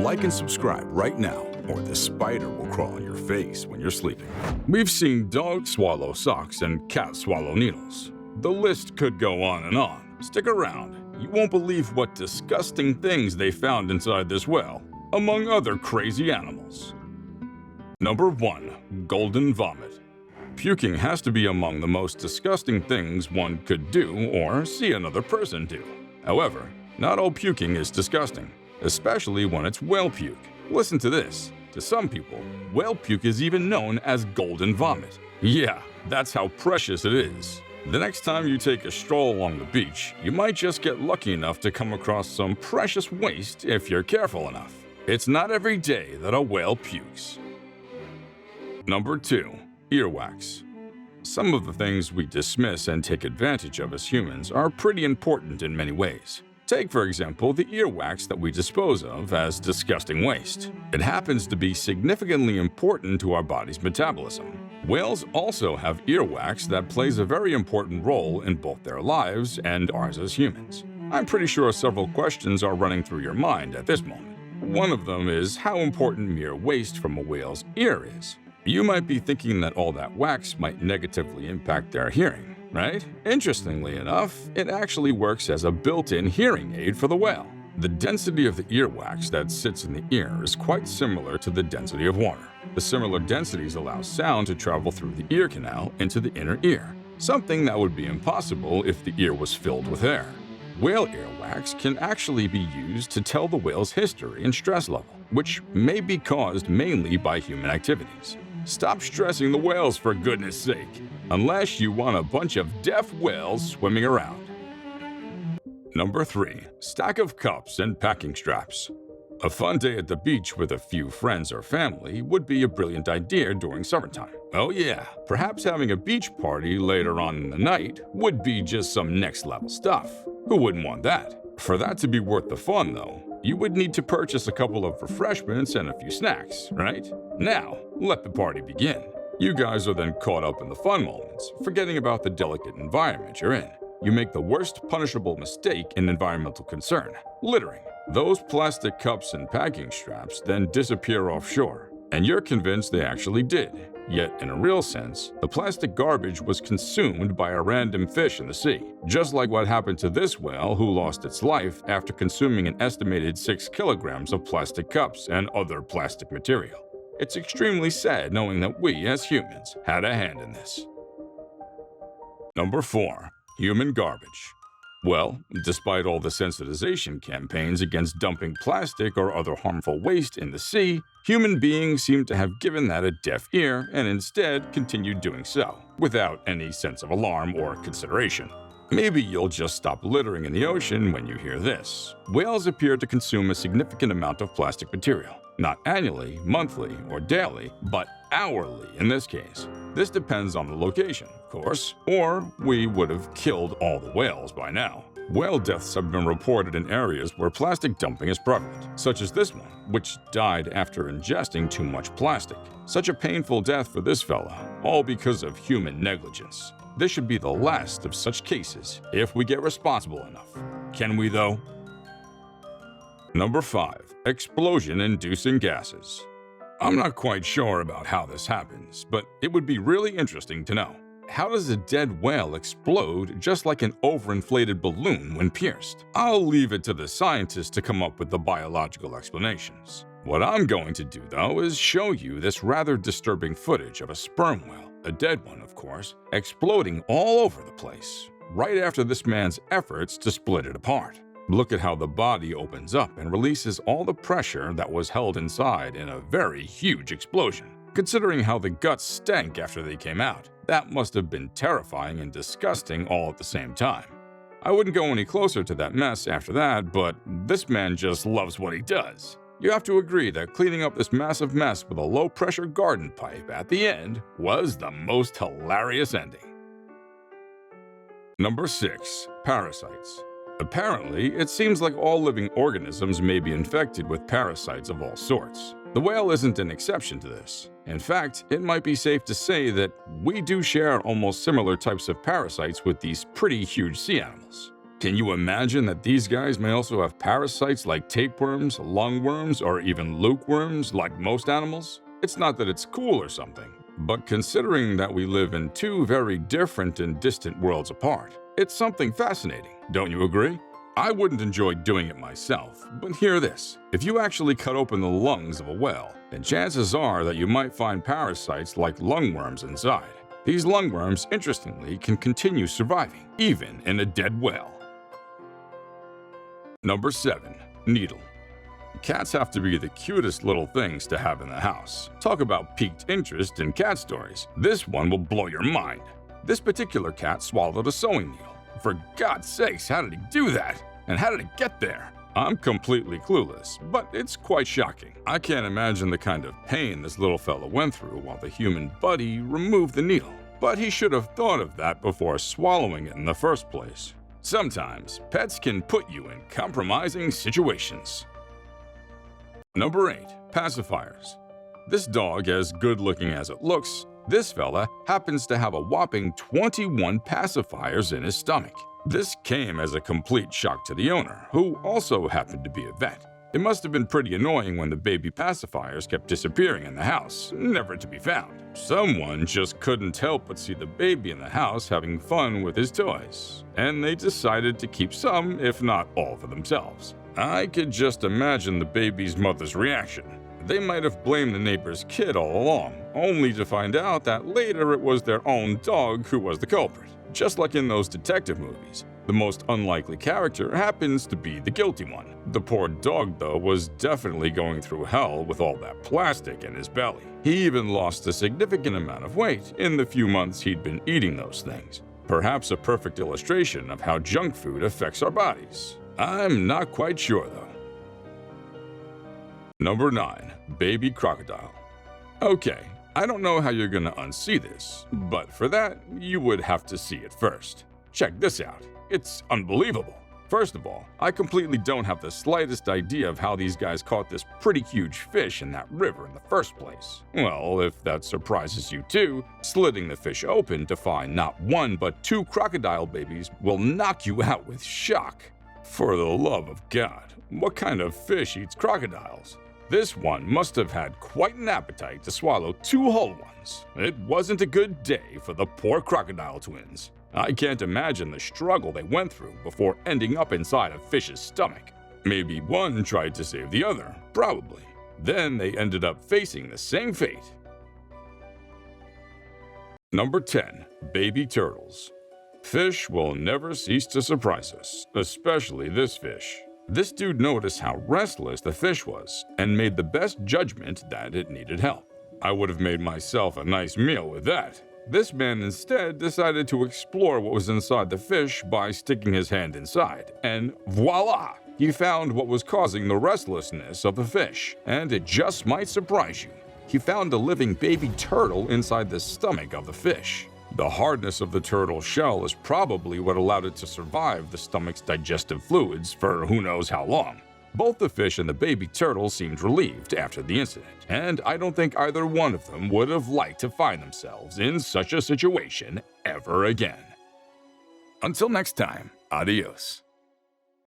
Like and subscribe right now, or the spider will crawl on your face when you're sleeping. We've seen dogs swallow socks and cats swallow needles. The list could go on and on. Stick around. You won't believe what disgusting things they found inside this well, among other crazy animals. Number 1. Golden vomit. Puking has to be among the most disgusting things one could do or see another person do. However, not all puking is disgusting, especially when it's whale puke. Listen to this. To some people, whale puke is even known as golden vomit. Yeah, that's how precious it is. The next time you take a stroll along the beach, you might just get lucky enough to come across some precious waste if you're careful enough. It's not every day that a whale pukes. Number 2. Earwax. Some of the things we dismiss and take advantage of as humans are pretty important in many ways. Take, for example, the earwax that we dispose of as disgusting waste. It happens to be significantly important to our body's metabolism. Whales also have earwax that plays a very important role in both their lives and ours as humans. I'm pretty sure several questions are running through your mind at this moment. One of them is how important mere waste from a whale's ear is. You might be thinking that all that wax might negatively impact their hearing, right? Interestingly enough, it actually works as a built-in hearing aid for the whale. The density of the earwax that sits in the ear is quite similar to the density of water. The similar densities allow sound to travel through the ear canal into the inner ear, something that would be impossible if the ear was filled with air. Whale earwax can actually be used to tell the whale's history and stress level, which may be caused mainly by human activities. Stop stressing the whales for goodness sake, unless you want a bunch of deaf whales swimming around. Number 3. Stack of cups and packing straps. A fun day at the beach with a few friends or family would be a brilliant idea during summertime. Oh yeah, perhaps having a beach party later on in the night would be just some next level stuff. Who wouldn't want that? For that to be worth the fun though, you would need to purchase a couple of refreshments and a few snacks, right? Now, let the party begin. You guys are then caught up in the fun moments, forgetting about the delicate environment you're in. You make the worst punishable mistake in environmental concern, littering. Those plastic cups and packing straps then disappear offshore, and you're convinced they actually did. Yet, in a real sense, the plastic garbage was consumed by a random fish in the sea, just like what happened to this whale who lost its life after consuming an estimated 6 kilograms of plastic cups and other plastic material. It's extremely sad knowing that we, as humans, had a hand in this. Number 4. Human garbage. Well, despite all the sensitization campaigns against dumping plastic or other harmful waste in the sea, human beings seem to have given that a deaf ear and instead continued doing so, without any sense of alarm or consideration. Maybe you'll just stop littering in the ocean when you hear this. Whales appear to consume a significant amount of plastic material. Not annually, monthly, or daily, but hourly in this case. This depends on the location, of course, or we would have killed all the whales by now. Whale deaths have been reported in areas where plastic dumping is prevalent, such as this one, which died after ingesting too much plastic. Such a painful death for this fella, all because of human negligence. This should be the last of such cases if we get responsible enough. Can we though? Number 5. Explosion-inducing gases. I'm not quite sure about how this happens, but it would be really interesting to know. How does a dead whale explode just like an overinflated balloon when pierced? I'll leave it to the scientists to come up with the biological explanations. What I'm going to do, though, is show you this rather disturbing footage of a sperm whale, a dead one, of course, exploding all over the place, right after this man's efforts to split it apart. Look at how the body opens up and releases all the pressure that was held inside in a very huge explosion. Considering how the guts stank after they came out, that must have been terrifying and disgusting all at the same time. I wouldn't go any closer to that mess after that, but this man just loves what he does. You have to agree that cleaning up this massive mess with a low-pressure garden pipe at the end was the most hilarious ending. Number 6. Parasites. Apparently, it seems like all living organisms may be infected with parasites of all sorts. The whale isn't an exception to this. In fact, it might be safe to say that we do share almost similar types of parasites with these pretty huge sea animals. Can you imagine that these guys may also have parasites like tapeworms, lungworms, or even lukeworms like most animals? It's not that it's cool or something, but considering that we live in two very different and distant worlds apart, it's something fascinating, don't you agree? I wouldn't enjoy doing it myself, but hear this. If you actually cut open the lungs of a whale, then chances are that you might find parasites like lungworms inside. These lungworms, interestingly, can continue surviving, even in a dead whale. Number 7. Needle. Cats have to be the cutest little things to have in the house. Talk about piqued interest in cat stories. This one will blow your mind. This particular cat swallowed a sewing needle. For God's sakes, how did he do that? And how did it get there? I'm completely clueless, but it's quite shocking. I can't imagine the kind of pain this little fella went through while the human buddy removed the needle. But he should have thought of that before swallowing it in the first place. Sometimes, pets can put you in compromising situations. Number 8. Pacifiers. This dog, as good-looking as it looks, this fella happens to have a whopping 21 pacifiers in his stomach. This came as a complete shock to the owner, who also happened to be a vet. It must have been pretty annoying when the baby pacifiers kept disappearing in the house, never to be found. Someone just couldn't help but see the baby in the house having fun with his toys, and they decided to keep some, if not all, for themselves. I could just imagine the baby's mother's reaction. They might have blamed the neighbor's kid all along, only to find out that later it was their own dog who was the culprit. Just like in those detective movies, the most unlikely character happens to be the guilty one. The poor dog, though, was definitely going through hell with all that plastic in his belly. He even lost a significant amount of weight in the few months he'd been eating those things. Perhaps a perfect illustration of how junk food affects our bodies. I'm not quite sure, though. Number 9. Baby crocodile. Okay, I don't know how you're gonna unsee this, but for that, you would have to see it first. Check this out. It's unbelievable. First of all, I completely don't have the slightest idea of how these guys caught this pretty huge fish in that river in the first place. Well, if that surprises you too, slitting the fish open to find not one but 2 crocodile babies will knock you out with shock. For the love of God, what kind of fish eats crocodiles? This one must have had quite an appetite to swallow 2 whole ones. It wasn't a good day for the poor crocodile twins. I can't imagine the struggle they went through before ending up inside a fish's stomach. Maybe one tried to save the other, probably. Then they ended up facing the same fate. Number 10. Baby turtles. Fish will never cease to surprise us, especially this fish. This dude noticed how restless the fish was and made the best judgment that it needed help. I would have made myself a nice meal with that. This man instead decided to explore what was inside the fish by sticking his hand inside, and voila! He found what was causing the restlessness of the fish, and it just might surprise you. He found a living baby turtle inside the stomach of the fish. The hardness of the turtle's shell is probably what allowed it to survive the stomach's digestive fluids for who knows how long. Both the fish and the baby turtle seemed relieved after the incident, and I don't think either one of them would have liked to find themselves in such a situation ever again. Until next time, adios.